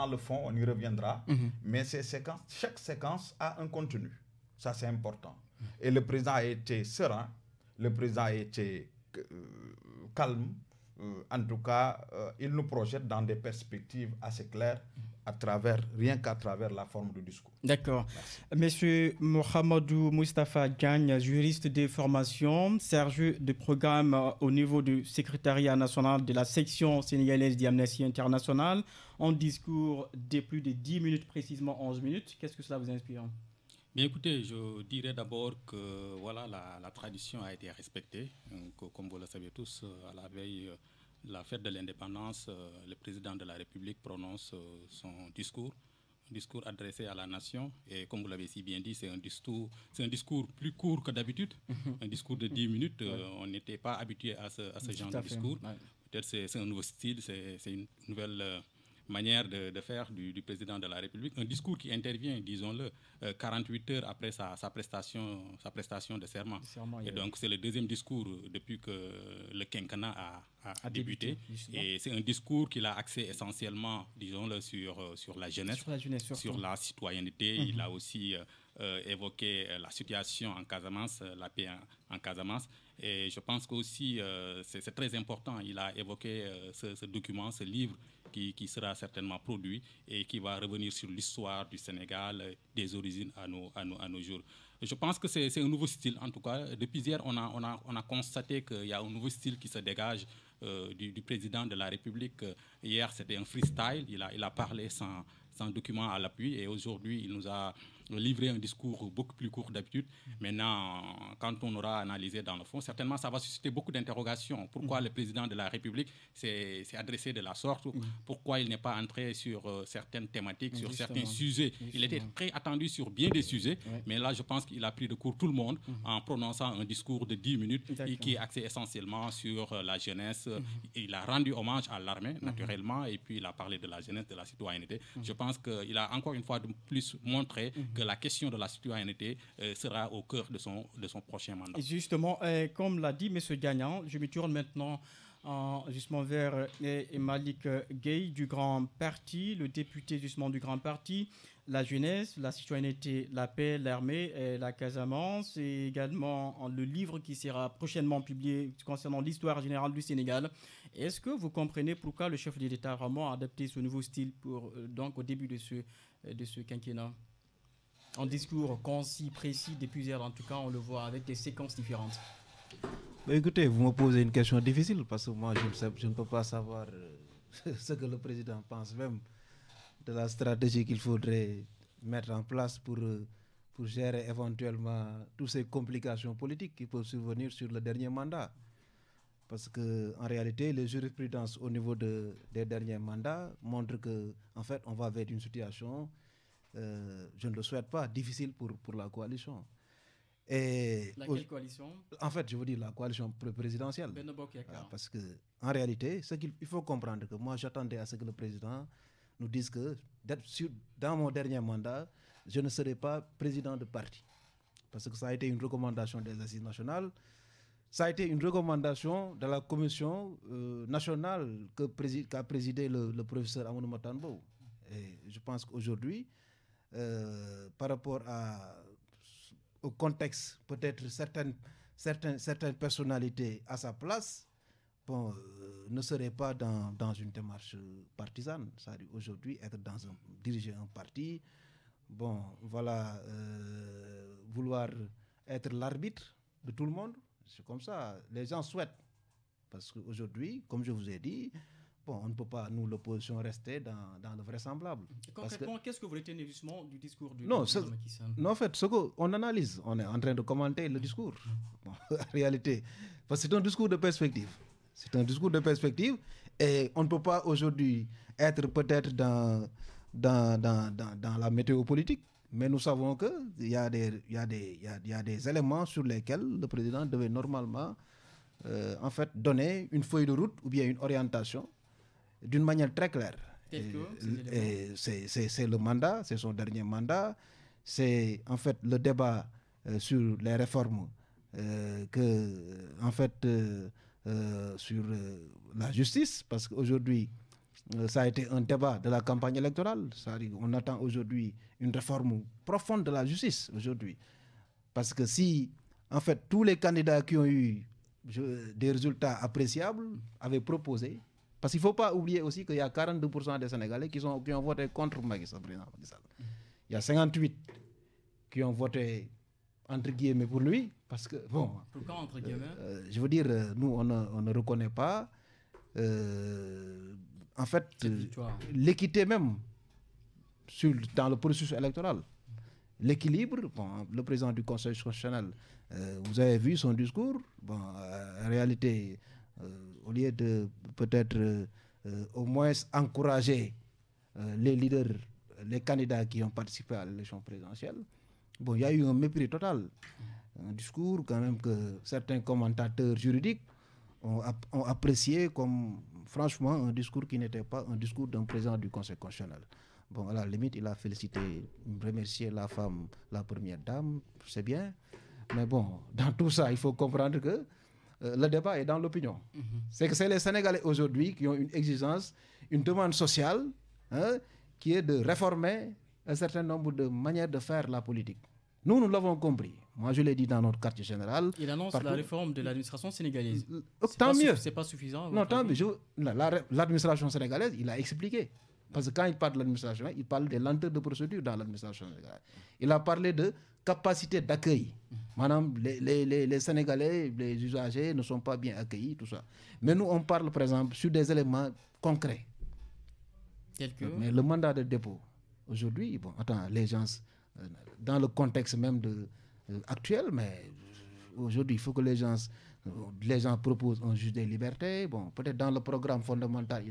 Dans le fond, on y reviendra, mais chaque séquence a un contenu. Ça, c'est important. Et le président a été serein, le président a été calme. En tout cas, il nous projette dans des perspectives assez claires, rien qu'à travers la forme du discours. D'accord. Monsieur Mohamedou Moustapha Diagne, juriste de formation, chargé de programme au niveau du secrétariat national de la section sénégalaise d'Amnesty International, en discours de plus de 10 minutes, précisément 11 minutes. Qu'est-ce que cela vous inspire? Bien écoutez, je dirais d'abord que voilà, la tradition a été respectée. Donc, comme vous le savez tous, à la veille de la fête de l'indépendance, le président de la République prononce son discours, un discours adressé à la nation. Et comme vous l'avez si bien dit, c'est un discours plus court que d'habitude, un discours de 10 minutes. On n'était pas habitué à ce genre de discours. Ouais. Peut-être c'est un nouveau style, c'est une nouvelle manière de faire du président de la République. Un discours qui intervient, disons-le, 48 heures après sa prestation de serment. Et donc, c'est le deuxième discours depuis que le quinquennat a débuté. Et c'est un discours qu'il a axé essentiellement, disons-le, sur la jeunesse, sur la citoyenneté. Il a aussi évoqué la situation en Casamance, la paix en Casamance. Et je pense qu'aussi, c'est très important. Il a évoqué ce document, ce livre qui sera certainement produit et qui va revenir sur l'histoire du Sénégal, des origines à nos jours. Je pense que c'est un nouveau style. En tout cas, depuis hier, on a constaté qu'il y a un nouveau style qui se dégage du président de la République. Hier, c'était un freestyle. Il a parlé sans document à l'appui. Et aujourd'hui, il nous a livré un discours beaucoup plus court d'habitude. Maintenant, quand on aura analysé dans le fond, certainement, ça va susciter beaucoup d'interrogations. Pourquoi le président de la République s'est adressé de la sorte? Pourquoi il n'est pas entré sur certaines thématiques, sur certains sujets? Il était très attendu sur bien des sujets. Mais là, je pense qu'il a pris de court tout le monde en prononçant un discours de 10 minutes et qui est axé essentiellement sur la jeunesse. Il a rendu hommage à l'armée, naturellement, et puis il a parlé de la jeunesse, de la citoyenneté. Je pense qu'il a encore une fois de plus montré que la question de la citoyenneté sera au cœur de son prochain mandat. Et justement, comme l'a dit M. Gagnan, je me tourne maintenant justement vers Malick Gueye du Grand Parti, le député justement du Grand Parti, la jeunesse, la citoyenneté, la paix, l'armée, la Casamance, et également le livre qui sera prochainement publié concernant l'histoire générale du Sénégal. Est-ce que vous comprenez pourquoi le chef de l'État vraiment a adapté ce nouveau style donc au début de ce quinquennat? Un discours concis, précis, de plusieurs, en tout cas, on le voit avec des séquences différentes. Écoutez, vous me posez une question difficile parce que moi, je ne peux pas savoir ce que le président pense même de la stratégie qu'il faudrait mettre en place pour gérer éventuellement toutes ces complications politiques qui peuvent survenir sur le dernier mandat. Parce qu'en réalité, les jurisprudences au niveau des derniers mandats montrent qu'en fait, on va vers une situation, je ne le souhaite pas, difficile pour la coalition. Et laquelle coalition? En fait, je veux dire la coalition présidentielle. Parce qu'en réalité, il faut comprendre que moi, j'attendais à ce que le président nous dise que dans mon dernier mandat, je ne serai pas président de parti. Parce que ça a été une recommandation des Assises nationales. Ça a été une recommandation de la commission nationale qu'a présidé le professeur Amadou Matambo. Et je pense qu'aujourd'hui, par rapport au contexte, peut-être certaines personnalités à sa place, ne seraient pas dans une démarche partisane. C'est-à-dire aujourd'hui, diriger un parti, vouloir être l'arbitre de tout le monde, c'est comme ça. Les gens souhaitent. Parce qu'aujourd'hui, comme je vous ai dit, on ne peut pas, nous, l'opposition, rester dans le vraisemble. Concrètement, qu'est-ce que vous retenez justement du discours du président Macky Sall? Non, en fait, ce qu'on analyse, on est en train de commenter le discours. En réalité, parce que c'est un discours de perspective. C'est un discours de perspective et on ne peut pas aujourd'hui être peut-être dans la météo politique. Mais nous savons qu'il y a des éléments sur lesquels le président devait normalement en fait donner une feuille de route ou bien une orientation d'une manière très claire. C'est le mandat, c'est son dernier mandat, c'est en fait le débat sur les réformes sur la justice, parce qu'aujourd'hui, ça a été un débat de la campagne électorale. On attend aujourd'hui une réforme profonde de la justice aujourd'hui. Parce que si, en fait, tous les candidats qui ont eu des résultats appréciables avaient proposé, parce qu'il ne faut pas oublier aussi qu'il y a 42% des Sénégalais qui ont voté contre Macky Sall. Il y a 58 qui ont voté entre guillemets pour lui, parce que, bon, pourquoi entre guillemets je veux dire, nous, on ne reconnaît pas, en fait, l'équité même dans le processus électoral. L'équilibre, bon, le président du Conseil constitutionnel, vous avez vu son discours, bon, en réalité, au lieu de peut-être au moins encourager les leaders, les candidats qui ont participé à l'élection présidentielle, bon, il y a eu un mépris total. Un discours quand même que certains commentateurs juridiques ont apprécié comme franchement un discours qui n'était pas un discours d'un président du Conseil constitutionnel. Bon, à la limite, il a félicité, remercié la femme, la première dame, c'est bien. Mais bon, dans tout ça, il faut comprendre que le débat est dans l'opinion. C'est que c'est les Sénégalais aujourd'hui qui ont une exigence, une demande sociale, qui est de réformer un certain nombre de manières de faire la politique. Nous l'avons compris. Moi, je l'ai dit dans notre quartier général. Il annonce la réforme de l'administration sénégalaise. Tant mieux. C'est pas suffisant. Non, tant mieux. L'administration sénégalaise, il a expliqué. Parce que quand il parle de l'administration, il parle des lenteurs de procédure dans l'administration sénégalaise. Il a parlé de capacité d'accueil. Madame, les Sénégalais, les usagers ne sont pas bien accueillis, tout ça. Mais nous, on parle, par exemple, sur des éléments concrets. Mais le mandat de dépôt, aujourd'hui, bon, attends, les gens, dans le contexte même actuel, mais aujourd'hui, il faut que les gens proposent un juge des libertés. Bon, peut-être dans le programme fondamental,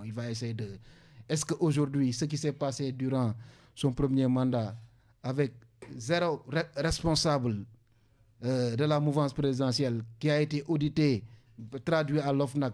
il va essayer de... Est-ce qu'aujourd'hui, ce qui s'est passé durant son premier mandat, avec 0 responsable de la mouvance présidentielle qui a été audité, traduit à l'OFNAC,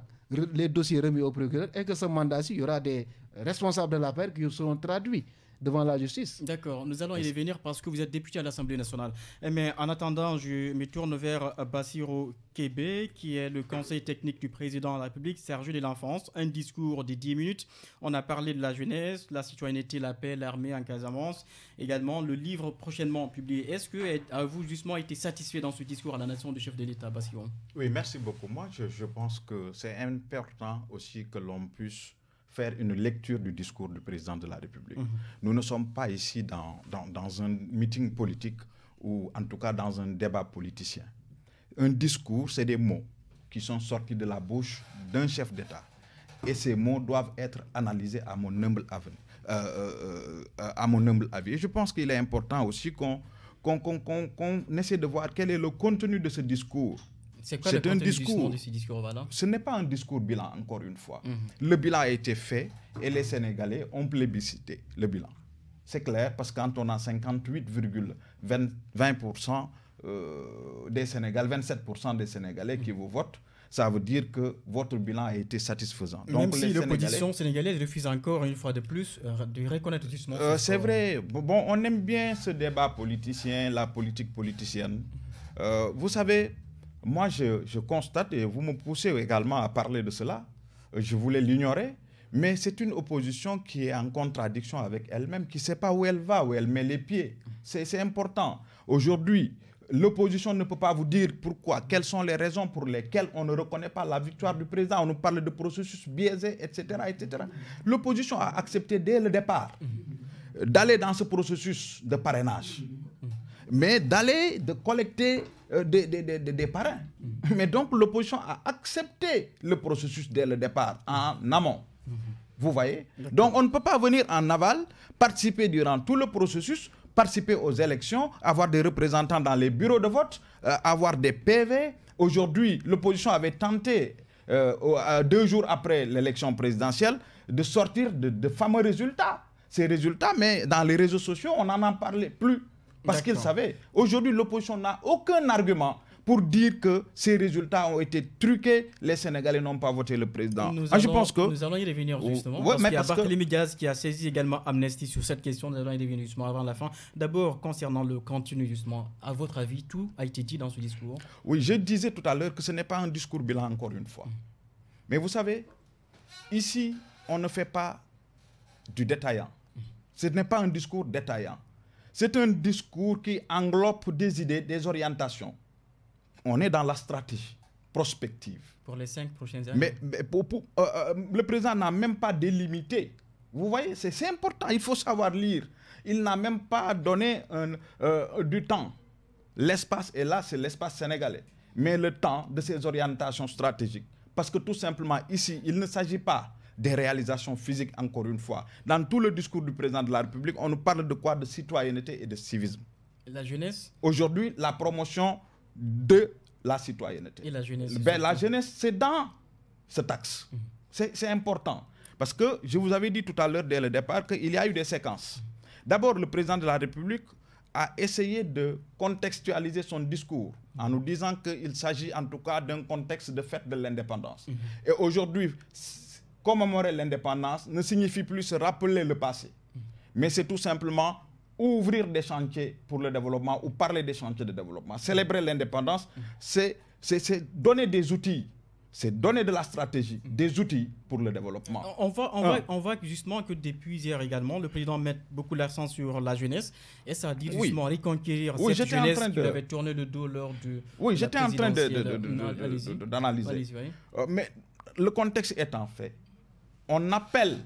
les dossiers remis au procureur, et que ce mandat-ci, il y aura des responsables de la paix qui seront traduits devant la justice. D'accord, nous allons y revenir parce que vous êtes député à l'Assemblée nationale. Mais en attendant, je me tourne vers Bassirou Kébé, qui est le conseil technique du président de la République, Serge de l'Enfance. Un discours de 10 minutes. On a parlé de la jeunesse, la citoyenneté, la paix, l'armée en Casamance. Également, le livre prochainement publié. Est-ce que avez-vous justement été satisfait dans ce discours à la nation du chef de l'État, Bassirou? Oui, merci beaucoup. Moi, je pense que c'est important aussi que l'on puisse faire une lecture du discours du président de la République. Nous ne sommes pas ici dans un meeting politique ou en tout cas dans un débat politicien. Un discours, c'est des mots qui sont sortis de la bouche d'un chef d'État. Et ces mots doivent être analysés à mon humble avis. Et je pense qu'il est important aussi qu'on essaie de voir quel est le contenu de ce discours. C'est quoi le contenu de ce discours, voilà? Ce n'est pas un discours bilan, encore une fois. Le bilan a été fait et les Sénégalais ont plébiscité le bilan. C'est clair, parce que quand on a 58,20% des Sénégalais, 27% des Sénégalais qui vous votent, ça veut dire que votre bilan a été satisfaisant. Donc, même si l'opposition sénégalaise refuse encore une fois de plus de reconnaître justement c'est vrai. Bon, on aime bien ce débat politicien, la politique politicienne. Vous savez, moi, je constate, et vous me poussez également à parler de cela, je voulais l'ignorer, mais c'est une opposition qui est en contradiction avec elle-même, qui ne sait pas où elle va, où elle met les pieds. C'est important. Aujourd'hui, l'opposition ne peut pas vous dire pourquoi, quelles sont les raisons pour lesquelles on ne reconnaît pas la victoire du président. On nous parle de processus biaisé, etc., etc. L'opposition a accepté dès le départ d'aller dans ce processus de parrainage, mais d'aller de collecter des parrains. Mais donc l'opposition a accepté le processus dès le départ, en amont. Vous voyez? Donc on ne peut pas venir en aval, participer durant tout le processus, participer aux élections, avoir des représentants dans les bureaux de vote, avoir des PV. Aujourd'hui, l'opposition avait tenté, 2 jours après l'élection présidentielle, de sortir de fameux résultats. Ces résultats, mais dans les réseaux sociaux, on n'en parlait plus. Parce qu'ils savaient. Aujourd'hui, l'opposition n'a aucun argument pour dire que ces résultats ont été truqués. Les Sénégalais n'ont pas voté le président. Nous allons y revenir justement. Parce qu'il y a Barthélémy Diaz qui a saisi également Amnesty sur cette question. Nous allons y revenir justement avant la fin. D'abord, concernant le contenu justement, à votre avis, tout a été dit dans ce discours? Oui, je disais tout à l'heure que ce n'est pas un discours bilan encore une fois. Mais vous savez, ici, on ne fait pas du détaillant. Ce n'est pas un discours détaillant. C'est un discours qui englobe des idées, des orientations. On est dans la stratégie prospective. Pour les 5 prochaines années. Mais le président n'a même pas délimité. Vous voyez, c'est important, il faut savoir lire. Il n'a même pas donné du temps. L'espace est là, c'est l'espace sénégalais. Mais le temps de ces orientations stratégiques. Parce que tout simplement, ici, il ne s'agit pas des réalisations physiques, encore une fois. Dans tout le discours du président de la République, on nous parle de quoi? De citoyenneté et de civisme. Et la jeunesse? Aujourd'hui, la promotion de la citoyenneté. Et la jeunesse? La jeunesse, c'est dans cet axe. C'est important. Parce que je vous avais dit tout à l'heure, dès le départ, qu'il y a eu des séquences. D'abord, le président de la République a essayé de contextualiser son discours en nous disant qu'il s'agit en tout cas d'un contexte de fête de l'indépendance. Et aujourd'hui, commémorer l'indépendance ne signifie plus se rappeler le passé, mais c'est tout simplement ouvrir des chantiers pour le développement ou parler des chantiers de développement. Célébrer l'indépendance, c'est donner des outils, c'est donner de la stratégie, des outils pour le développement. On voit justement que depuis hier également, le président met beaucoup l'accent sur la jeunesse. Et ça dit justement reconquérir cette jeunesse qui avait tourné le dos lors de Oui, j'étais en train d'analyser. Mais le contexte étant fait, on appelle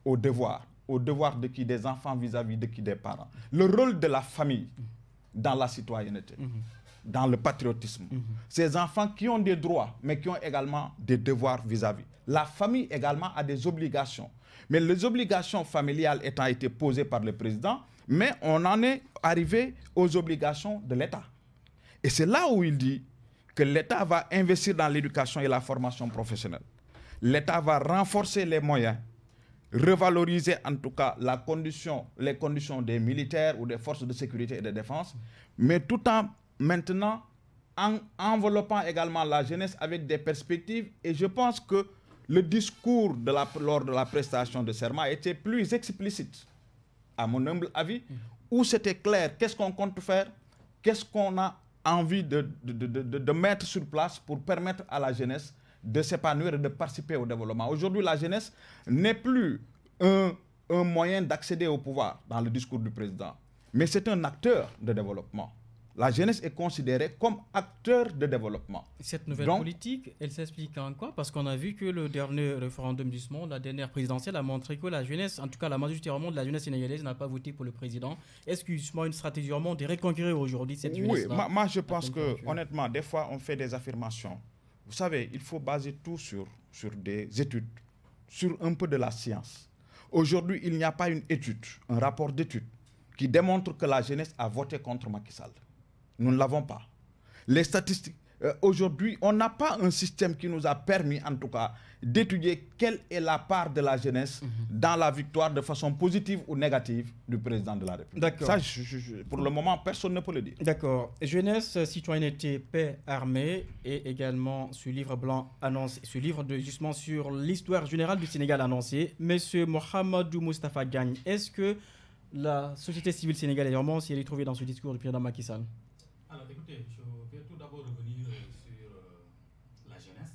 au devoir de qui? Des enfants vis-à-vis de qui? Des parents. Le rôle de la famille dans la citoyenneté. Dans le patriotisme. Ces enfants qui ont des droits, mais qui ont également des devoirs vis-à-vis. La famille également a des obligations. Mais les obligations familiales étant été posées par le président, mais on en est arrivé aux obligations de l'État. Et c'est là où il dit que l'État va investir dans l'éducation et la formation professionnelle. L'État va renforcer les moyens, revaloriser en tout cas les conditions des militaires ou des forces de sécurité et de défense, mais tout en maintenant en enveloppant également la jeunesse avec des perspectives. Et je pense que le discours lors de la prestation de serment était plus explicite, à mon humble avis, où c'était clair qu'est-ce qu'on compte faire, qu'est-ce qu'on a envie de mettre sur place pour permettre à la jeunesse de s'épanouir et de participer au développement. Aujourd'hui, la jeunesse n'est plus un moyen d'accéder au pouvoir dans le discours du président, mais c'est un acteur de développement. La jeunesse est considérée comme acteur de développement. Cette nouvelle politique, elle s'explique en quoi? Parce qu'on a vu que le dernier référendum du monde, la dernière présidentielle, a montré que la jeunesse, en tout cas la majorité de la jeunesse sénégalaise, n'a pas voté pour le président. Est-ce qu'il y a justement une stratégie vraiment de reconquérir aujourd'hui cette jeunesse? Oui, moi je pense que, honnêtement, des fois on fait des affirmations. Vous savez, il faut baser tout sur des études, sur un peu de la science. Aujourd'hui, il n'y a pas une étude, un rapport d'étude, qui démontre que la jeunesse a voté contre Macky Sall. Nous ne l'avons pas. Les statistiques, aujourd'hui, on n'a pas un système qui nous a permis, en tout cas, d'étudier quelle est la part de la jeunesse dans la victoire de façon positive ou négative du président de la République. D'accord. Ça, pour le moment, personne ne peut le dire. D'accord. Jeunesse, citoyenneté, paix, armée, et également ce livre blanc annoncé, ce livre justement sur l'histoire générale du Sénégal annoncé. Monsieur Mohamedou Moustapha Diagne, est-ce que la société civile sénégalaise vraiment s'y est retrouvée dans ce discours du président Macky Sall? Alors écoutez, je vais tout d'abord revenir sur la jeunesse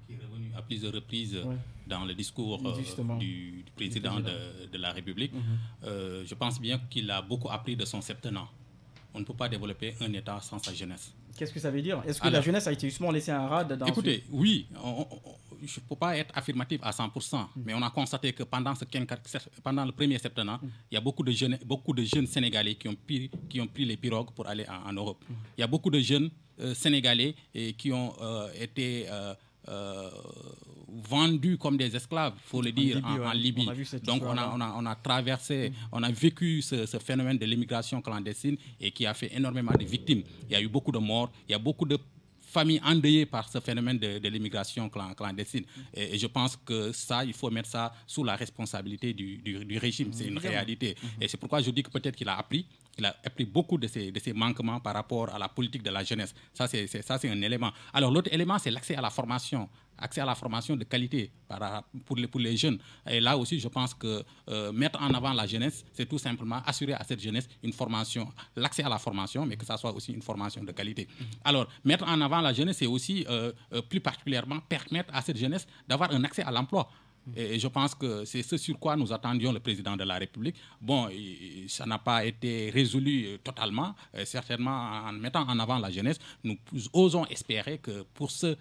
qui est revenue à plusieurs reprises dans le discours du président de la République. Je pense bien qu'il a beaucoup appris de son septennat. On ne peut pas développer un État sans sa jeunesse. Qu'est-ce que ça veut dire? Est-ce que la jeunesse a été justement laissée en rade dans oui, je ne peux pas être affirmatif à 100%, mais on a constaté que pendant le premier septennat, il y a beaucoup de jeunes Sénégalais qui ont pris les pirogues pour aller en Europe. Il y a beaucoup de jeunes Sénégalais qui ont été vendus comme des esclaves, il faut le dire, en Libye. Donc on a traversé, on a vécu ce phénomène de l'immigration clandestine et qui a fait énormément de victimes. Il y a eu beaucoup de morts, il y a beaucoup de familles endeuillées par ce phénomène de l'immigration clandestine. Et je pense que ça, il faut mettre ça sous la responsabilité du régime. C'est une réalité. Et c'est pourquoi je dis que peut-être qu'il a appris beaucoup de ces manquements par rapport à la politique de la jeunesse. Ça, c'est un élément. Alors, l'autre élément, c'est l'accès à la formation. Accès à la formation de qualité pour les jeunes. Et là aussi, je pense que mettre en avant la jeunesse, c'est tout simplement assurer à cette jeunesse une formation, l'accès à la formation, mais que ça soit aussi une formation de qualité. Alors, mettre en avant la jeunesse, c'est aussi plus particulièrement permettre à cette jeunesse d'avoir un accès à l'emploi. Et je pense que c'est ce sur quoi nous attendions le président de la République. Bon, ça n'a pas été résolu totalement, certainement en mettant en avant la jeunesse. Nous osons espérer que pour ce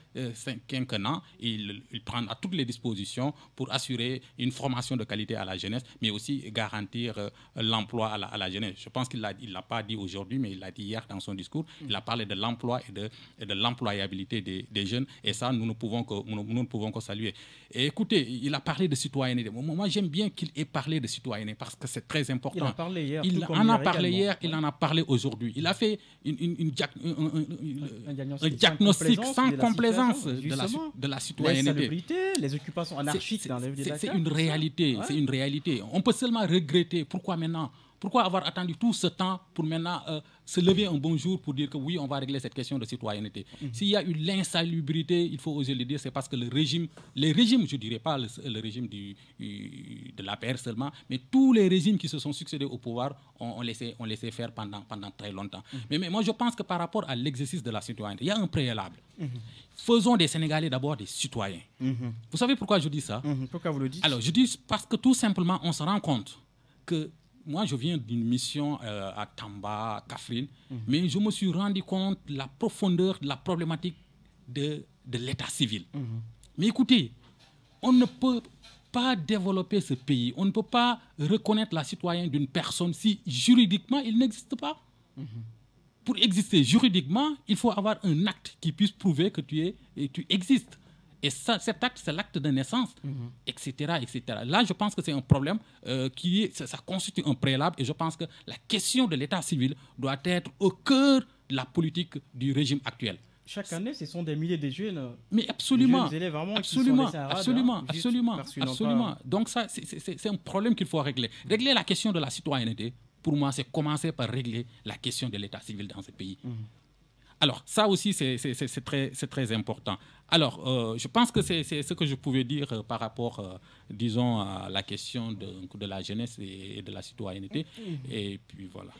quinquennat, il prendra toutes les dispositions pour assurer une formation de qualité à la jeunesse, mais aussi garantir l'emploi à la jeunesse. Je pense qu'il ne l'a pas dit aujourd'hui, mais il l'a dit hier dans son discours. Il a parlé de l'emploi et de l'employabilité des jeunes, et ça, nous ne pouvons que saluer. Et écoutez, il a parlé de citoyenneté. Moi, j'aime bien qu'il ait parlé de citoyenneté parce que c'est très important. Il en a parlé hier. Il en a parlé hier, il en a parlé aujourd'hui. Il a fait un diagnostic sans complaisance de la citoyenneté. Les occupations anarchiques dans les villes de Dakar. C'est une réalité. C'est une réalité. On peut seulement regretter pourquoi maintenant. Pourquoi avoir attendu tout ce temps pour maintenant se lever un bon jour pour dire que oui, on va régler cette question de citoyenneté. S'il y a eu l'insalubrité, il faut oser le dire, c'est parce que les régimes, je ne dirais pas le régime de l'APR seulement, mais tous les régimes qui se sont succédés au pouvoir ont laissé faire pendant très longtemps. Mais moi, je pense que par rapport à l'exercice de la citoyenneté, il y a un préalable. Faisons des Sénégalais d'abord des citoyens. Vous savez pourquoi je dis ça? Pourquoi vous le dites? Alors, je dis parce que tout simplement, on se rend compte que moi, je viens d'une mission à Tamba, Kaffrine, mais je me suis rendu compte de la profondeur de la problématique de l'état civil. Mais écoutez, on ne peut pas développer ce pays, on ne peut pas reconnaître la citoyenneté d'une personne si juridiquement il n'existe pas. Pour exister juridiquement, il faut avoir un acte qui puisse prouver que tu existes. Et ça, cet acte, c'est l'acte de naissance, etc., etc. Là, je pense que c'est un problème ça constitue un préalable, et je pense que la question de l'état civil doit être au cœur de la politique du régime actuel. Chaque année, ce sont des milliers de jeunes. Mais absolument, des élèves vraiment absolument, qui sont absolument. Donc ça, c'est un problème qu'il faut régler. Régler la question de la citoyenneté, pour moi, c'est commencer par régler la question de l'état civil dans ce pays. Alors, ça aussi, c'est très important. Alors, je pense que c'est ce que je pouvais dire par rapport, disons, à la question de la jeunesse et de la citoyenneté. Et puis, voilà.